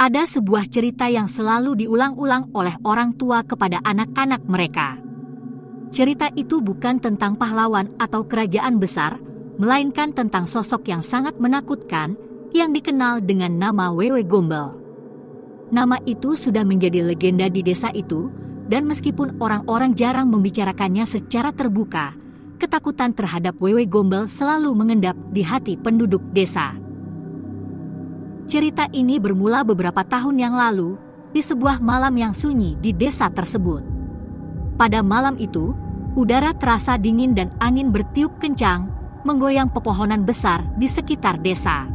Ada sebuah cerita yang selalu diulang-ulang oleh orang tua kepada anak-anak mereka. Cerita itu bukan tentang pahlawan atau kerajaan besar, melainkan tentang sosok yang sangat menakutkan yang dikenal dengan nama Wewe Gombel. Nama itu sudah menjadi legenda di desa itu, dan meskipun orang-orang jarang membicarakannya secara terbuka, ketakutan terhadap Wewe Gombel selalu mengendap di hati penduduk desa. Cerita ini bermula beberapa tahun yang lalu di sebuah malam yang sunyi di desa tersebut. Pada malam itu, udara terasa dingin dan angin bertiup kencang, menggoyang pepohonan besar di sekitar desa.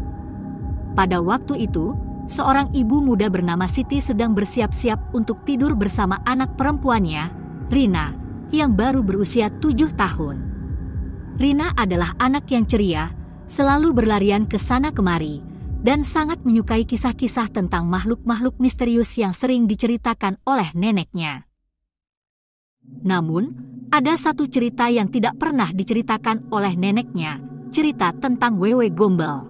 Pada waktu itu, seorang ibu muda bernama Siti sedang bersiap-siap untuk tidur bersama anak perempuannya, Rina, yang baru berusia 7 tahun. Rina adalah anak yang ceria, selalu berlarian ke sana kemari, dan sangat menyukai kisah-kisah tentang makhluk-makhluk misterius yang sering diceritakan oleh neneknya. Namun, ada satu cerita yang tidak pernah diceritakan oleh neneknya, cerita tentang Wewe Gombel.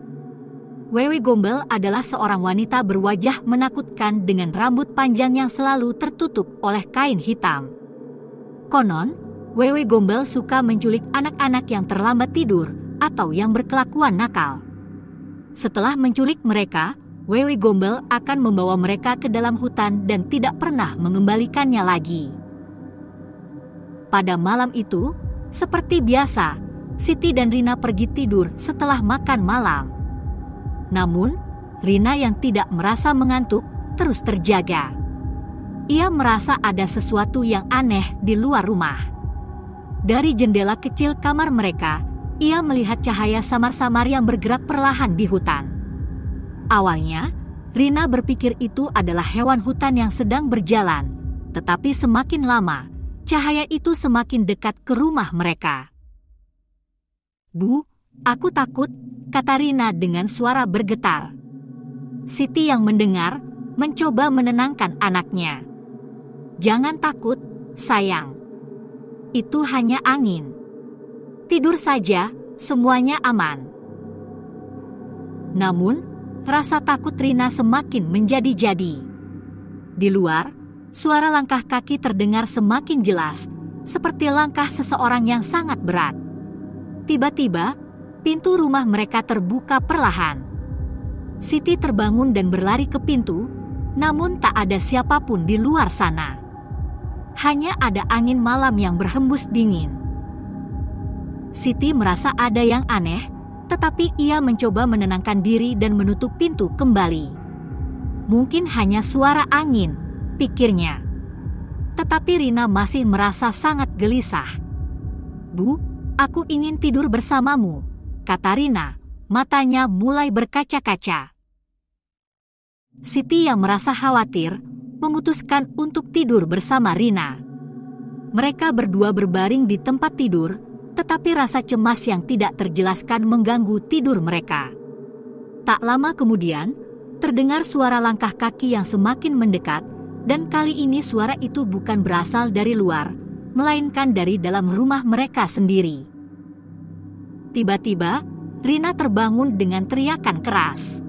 Wewe Gombel adalah seorang wanita berwajah menakutkan dengan rambut panjang yang selalu tertutup oleh kain hitam. Konon, Wewe Gombel suka menculik anak-anak yang terlambat tidur atau yang berkelakuan nakal. Setelah menculik mereka, Wewe Gombel akan membawa mereka ke dalam hutan dan tidak pernah mengembalikannya lagi. Pada malam itu, seperti biasa, Siti dan Rina pergi tidur setelah makan malam. Namun, Rina yang tidak merasa mengantuk terus terjaga. Ia merasa ada sesuatu yang aneh di luar rumah. Dari jendela kecil kamar mereka, ia melihat cahaya samar-samar yang bergerak perlahan di hutan. Awalnya, Rina berpikir itu adalah hewan hutan yang sedang berjalan, tetapi semakin lama, cahaya itu semakin dekat ke rumah mereka. "Bu, aku takut," kata Rina dengan suara bergetar. Siti yang mendengar, mencoba menenangkan anaknya. "Jangan takut, sayang. Itu hanya angin. Tidur saja, semuanya aman." Namun, rasa takut Rina semakin menjadi-jadi. Di luar, suara langkah kaki terdengar semakin jelas, seperti langkah seseorang yang sangat berat. Tiba-tiba, pintu rumah mereka terbuka perlahan. Siti terbangun dan berlari ke pintu, namun tak ada siapapun di luar sana. Hanya ada angin malam yang berhembus dingin. Siti merasa ada yang aneh, tetapi ia mencoba menenangkan diri dan menutup pintu kembali. Mungkin hanya suara angin, pikirnya. Tetapi Rina masih merasa sangat gelisah. "Bu, aku ingin tidur bersamamu," kata Rina, matanya mulai berkaca-kaca. Siti yang merasa khawatir, memutuskan untuk tidur bersama Rina. Mereka berdua berbaring di tempat tidur, tetapi rasa cemas yang tidak terjelaskan mengganggu tidur mereka. Tak lama kemudian, terdengar suara langkah kaki yang semakin mendekat, dan kali ini suara itu bukan berasal dari luar, melainkan dari dalam rumah mereka sendiri. Tiba-tiba, Rina terbangun dengan teriakan keras.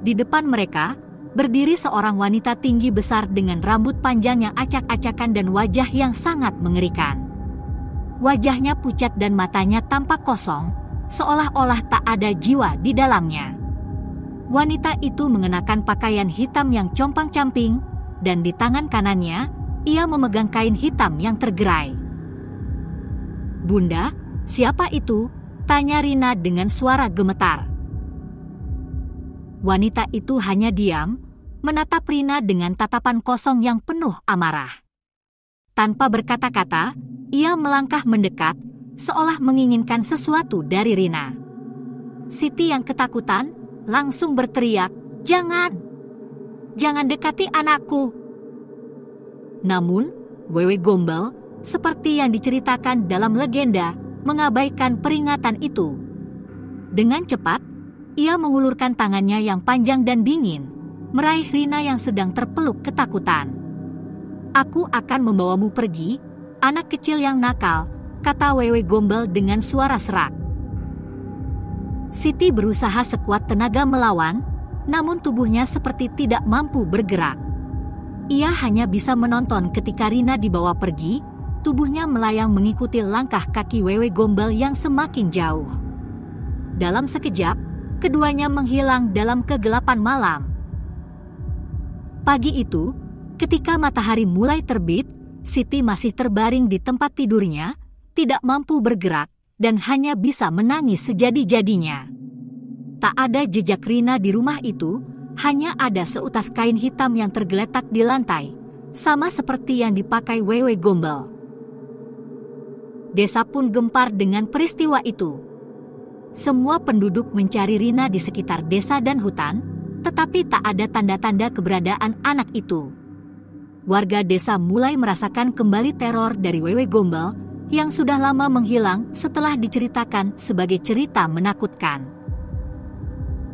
Di depan mereka, berdiri seorang wanita tinggi besar dengan rambut panjang yang acak-acakan dan wajah yang sangat mengerikan. Wajahnya pucat dan matanya tampak kosong, seolah-olah tak ada jiwa di dalamnya. Wanita itu mengenakan pakaian hitam yang compang-camping, dan di tangan kanannya, ia memegang kain hitam yang tergerai. "Bunda, siapa itu?" tanya Rina dengan suara gemetar. Wanita itu hanya diam, menatap Rina dengan tatapan kosong yang penuh amarah. Tanpa berkata-kata, ia melangkah mendekat, seolah menginginkan sesuatu dari Rina. Siti yang ketakutan langsung berteriak, "Jangan! Jangan dekati anakku!" Namun, Wewe Gombel, seperti yang diceritakan dalam legenda, mengabaikan peringatan itu. Dengan cepat, ia mengulurkan tangannya yang panjang dan dingin, meraih Rina yang sedang terpeluk ketakutan. "Aku akan membawamu pergi, anak kecil yang nakal," kata Wewe Gombel dengan suara serak. Siti berusaha sekuat tenaga melawan, namun tubuhnya seperti tidak mampu bergerak. Ia hanya bisa menonton ketika Rina dibawa pergi, tubuhnya melayang mengikuti langkah kaki Wewe Gombel yang semakin jauh. Dalam sekejap, keduanya menghilang dalam kegelapan malam. Pagi itu, ketika matahari mulai terbit, Siti masih terbaring di tempat tidurnya, tidak mampu bergerak, dan hanya bisa menangis sejadi-jadinya. Tak ada jejak Rina di rumah itu, hanya ada seutas kain hitam yang tergeletak di lantai, sama seperti yang dipakai Wewe Gombel. Desa pun gempar dengan peristiwa itu. Semua penduduk mencari Rina di sekitar desa dan hutan, tetapi tak ada tanda-tanda keberadaan anak itu. Warga desa mulai merasakan kembali teror dari Wewe Gombel yang sudah lama menghilang setelah diceritakan sebagai cerita menakutkan.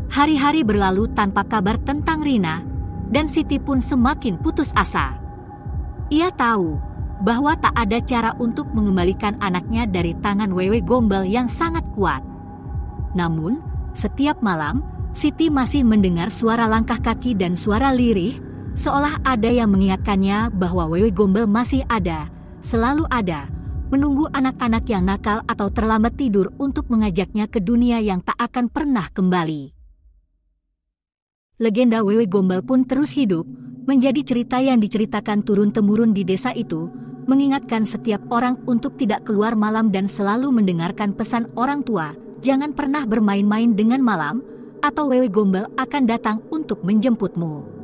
Hari-hari berlalu tanpa kabar tentang Rina, dan Siti pun semakin putus asa. Ia tahu bahwa tak ada cara untuk mengembalikan anaknya dari tangan Wewe Gombel yang sangat kuat. Namun, setiap malam, Siti masih mendengar suara langkah kaki dan suara lirih, seolah ada yang mengingatkannya bahwa Wewe Gombel masih ada, selalu ada, menunggu anak-anak yang nakal atau terlambat tidur untuk mengajaknya ke dunia yang tak akan pernah kembali. Legenda Wewe Gombel pun terus hidup, menjadi cerita yang diceritakan turun-temurun di desa itu, mengingatkan setiap orang untuk tidak keluar malam dan selalu mendengarkan pesan orang tua, jangan pernah bermain-main dengan malam, atau Wewe Gombel akan datang untuk menjemputmu.